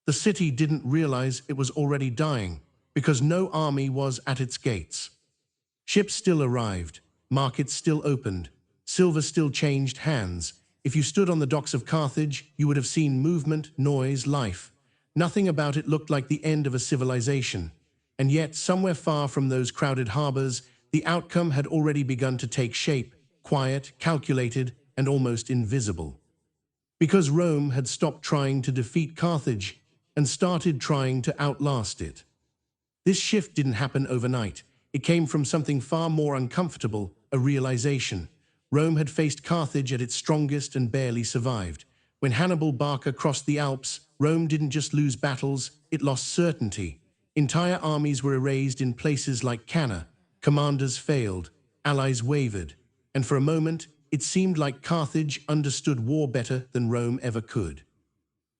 The city didn't realize it was already dying, because no army was at its gates. Ships still arrived, markets still opened, silver still changed hands. If you stood on the docks of Carthage, you would have seen movement, noise, life. Nothing about it looked like the end of a civilization. And yet, somewhere far from those crowded harbors, the outcome had already begun to take shape, quiet, calculated, and almost invisible. Because Rome had stopped trying to defeat Carthage and started trying to outlast it. This shift didn't happen overnight. It came from something far more uncomfortable, a realization. Rome had faced Carthage at its strongest and barely survived. When Hannibal Barca crossed the Alps, Rome didn't just lose battles, it lost certainty. Entire armies were erased in places like Cannae. Commanders failed, allies wavered, and for a moment, it seemed like Carthage understood war better than Rome ever could.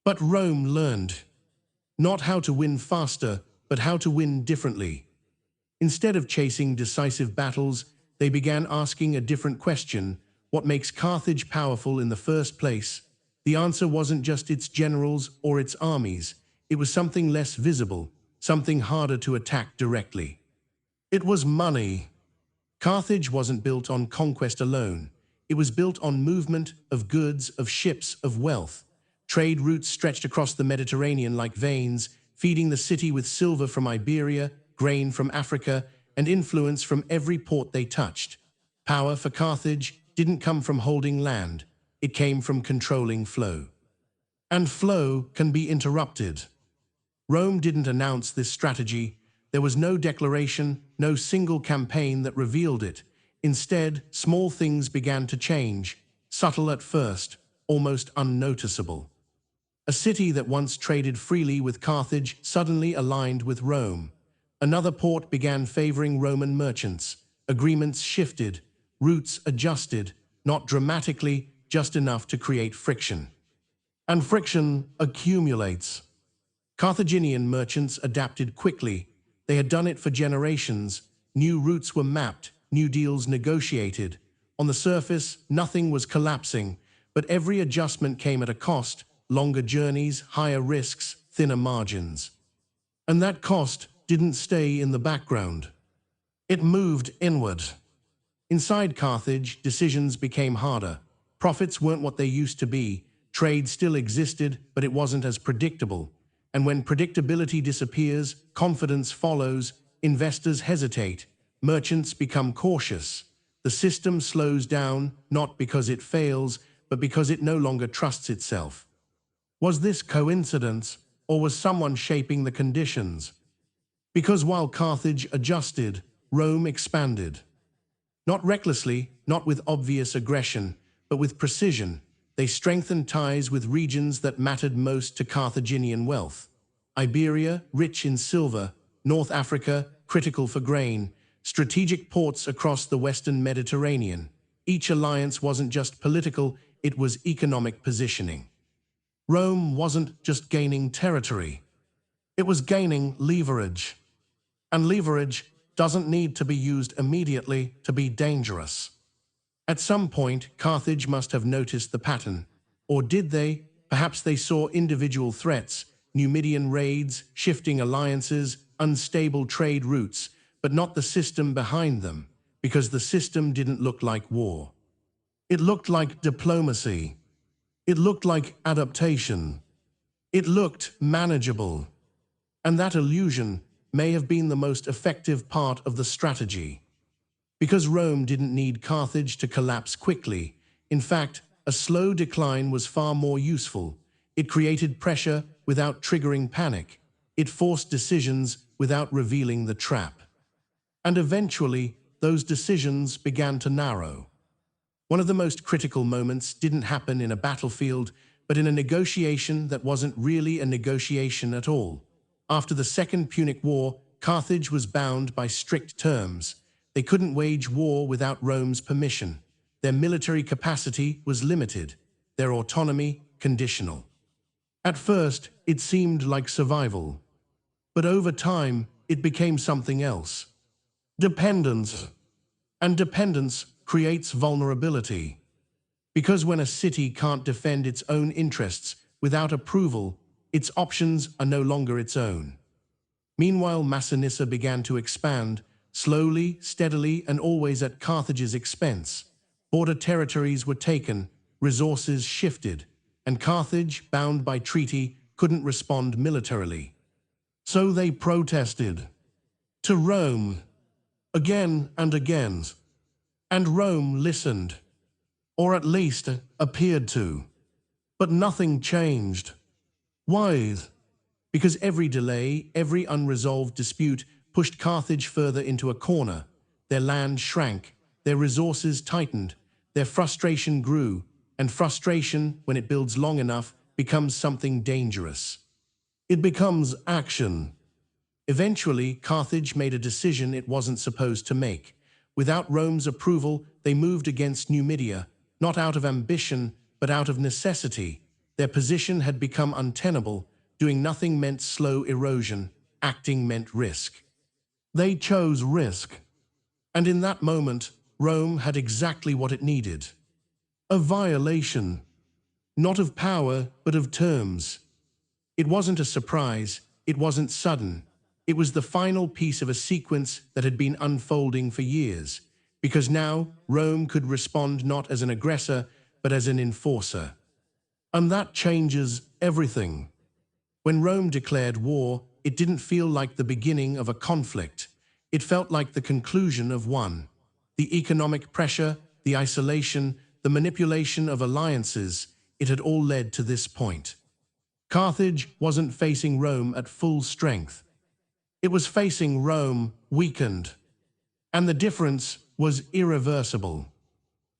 But Rome learned not how to win faster, but how to win differently. Instead of chasing decisive battles, they began asking a different question: what makes Carthage powerful in the first place? The answer wasn't just its generals or its armies. It was something less visible, something harder to attack directly. It was money. Carthage wasn't built on conquest alone. It was built on movement of goods, of ships, of wealth. Trade routes stretched across the Mediterranean like veins, feeding the city with silver from Iberia, grain from Africa, and influence from every port they touched. Power for Carthage didn't come from holding land. It came from controlling flow. And flow can be interrupted. Rome didn't announce this strategy. There was no declaration, no single campaign that revealed it. Instead, small things began to change, subtle at first, almost unnoticeable. A city that once traded freely with Carthage suddenly aligned with Rome. Another port began favoring Roman merchants. Agreements shifted, routes adjusted, not dramatically, just enough to create friction. And friction accumulates. Carthaginian merchants adapted quickly. They had done it for generations. New routes were mapped, new deals negotiated. On the surface, nothing was collapsing, but every adjustment came at a cost: longer journeys, higher risks, thinner margins. And that cost didn't stay in the background. It moved inward. Inside Carthage, decisions became harder. Profits weren't what they used to be. Trade still existed, but it wasn't as predictable. And when predictability disappears, confidence follows, investors hesitate, merchants become cautious. The system slows down, not because it fails, but because it no longer trusts itself. Was this coincidence, or was someone shaping the conditions? Because while Carthage adjusted, Rome expanded. Not recklessly, not with obvious aggression, but with precision. They strengthened ties with regions that mattered most to Carthaginian wealth. Iberia, rich in silver; North Africa, critical for grain; strategic ports across the Western Mediterranean. Each alliance wasn't just political, it was economic positioning. Rome wasn't just gaining territory. It was gaining leverage. And leverage doesn't need to be used immediately to be dangerous. At some point, Carthage must have noticed the pattern. Or did they? Perhaps they saw individual threats, Numidian raids, shifting alliances, unstable trade routes, but not the system behind them, because the system didn't look like war. It looked like diplomacy. It looked like adaptation. It looked manageable. And that illusion may have been the most effective part of the strategy. Because Rome didn't need Carthage to collapse quickly. In fact, a slow decline was far more useful. It created pressure without triggering panic. It forced decisions without revealing the trap. And eventually, those decisions began to narrow. One of the most critical moments didn't happen in a battlefield, but in a negotiation that wasn't really a negotiation at all. After the Second Punic War, Carthage was bound by strict terms. They couldn't wage war without Rome's permission. Their military capacity was limited, their autonomy conditional. At first, it seemed like survival. But over time, it became something else. Dependence. And dependence creates vulnerability. Because when a city can't defend its own interests without approval, its options are no longer its own. Meanwhile, Massinissa began to expand, slowly, steadily, and always at Carthage's expense. Border territories were taken, resources shifted, and Carthage, bound by treaty, couldn't respond militarily. So they protested to Rome, again and again. And Rome listened, or at least appeared to. But nothing changed. Why? Because every delay, every unresolved dispute pushed Carthage further into a corner. Their land shrank, their resources tightened, their frustration grew, and frustration, when it builds long enough, becomes something dangerous. It becomes action. Eventually, Carthage made a decision it wasn't supposed to make. Without Rome's approval, they moved against Numidia, not out of ambition, but out of necessity. Their position had become untenable. Doing nothing meant slow erosion. Acting meant risk. They chose risk. And in that moment, Rome had exactly what it needed. A violation. Not of power, but of terms. It wasn't a surprise. It wasn't sudden. It was the final piece of a sequence that had been unfolding for years. Because now, Rome could respond not as an aggressor, but as an enforcer. And that changes everything. When Rome declared war, it didn't feel like the beginning of a conflict. It felt like the conclusion of one. The economic pressure, the isolation, the manipulation of alliances, it had all led to this point. Carthage wasn't facing Rome at full strength. It was facing Rome weakened. And the difference was irreversible.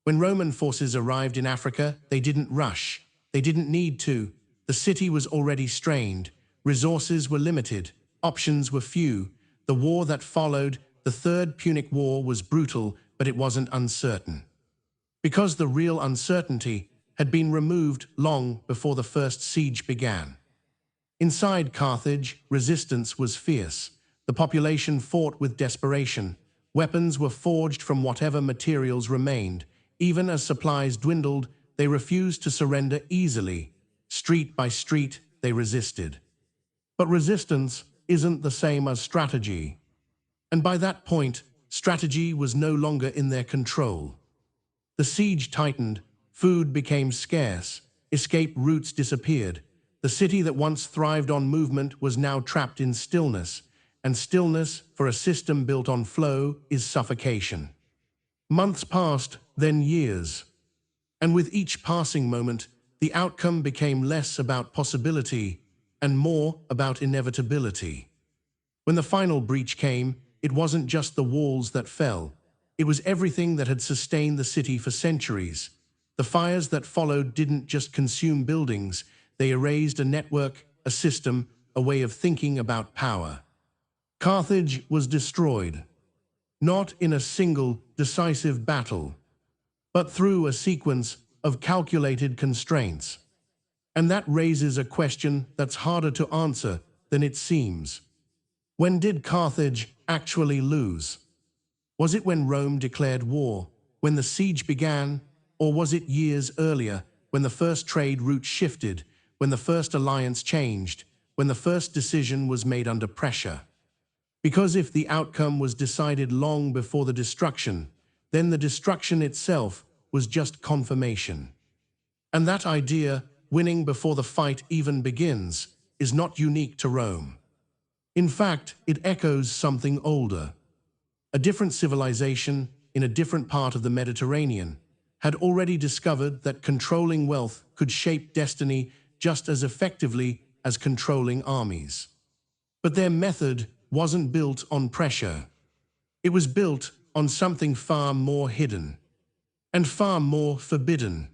When Roman forces arrived in Africa, they didn't rush. They didn't need to. The city was already strained. Resources were limited. Options were few. The war that followed, the Third Punic War, was brutal, but it wasn't uncertain. Because the real uncertainty had been removed long before the first siege began. Inside Carthage, resistance was fierce. The population fought with desperation. Weapons were forged from whatever materials remained. Even as supplies dwindled, they refused to surrender easily. Street by street, they resisted. But resistance isn't the same as strategy. And by that point, strategy was no longer in their control. The siege tightened, food became scarce, escape routes disappeared. The city that once thrived on movement was now trapped in stillness, and stillness, for a system built on flow, is suffocation. Months passed, then years. And with each passing moment, the outcome became less about possibility and more about inevitability. When the final breach came, it wasn't just the walls that fell. It was everything that had sustained the city for centuries. The fires that followed didn't just consume buildings, they erased a network, a system, a way of thinking about power. Carthage was destroyed, not in a single decisive battle, but through a sequence of calculated constraints. And that raises a question that's harder to answer than it seems. When did Carthage actually lose? Was it when Rome declared war, when the siege began, or was it years earlier, when the first trade route shifted, when the first alliance changed, when the first decision was made under pressure? Because if the outcome was decided long before the destruction, then the destruction itself was just confirmation. And that idea, winning before the fight even begins, is not unique to Rome. In fact, it echoes something older. A different civilization in a different part of the Mediterranean had already discovered that controlling wealth could shape destiny just as effectively as controlling armies. But their method wasn't built on pressure. It was built on something far more hidden and far more forbidden.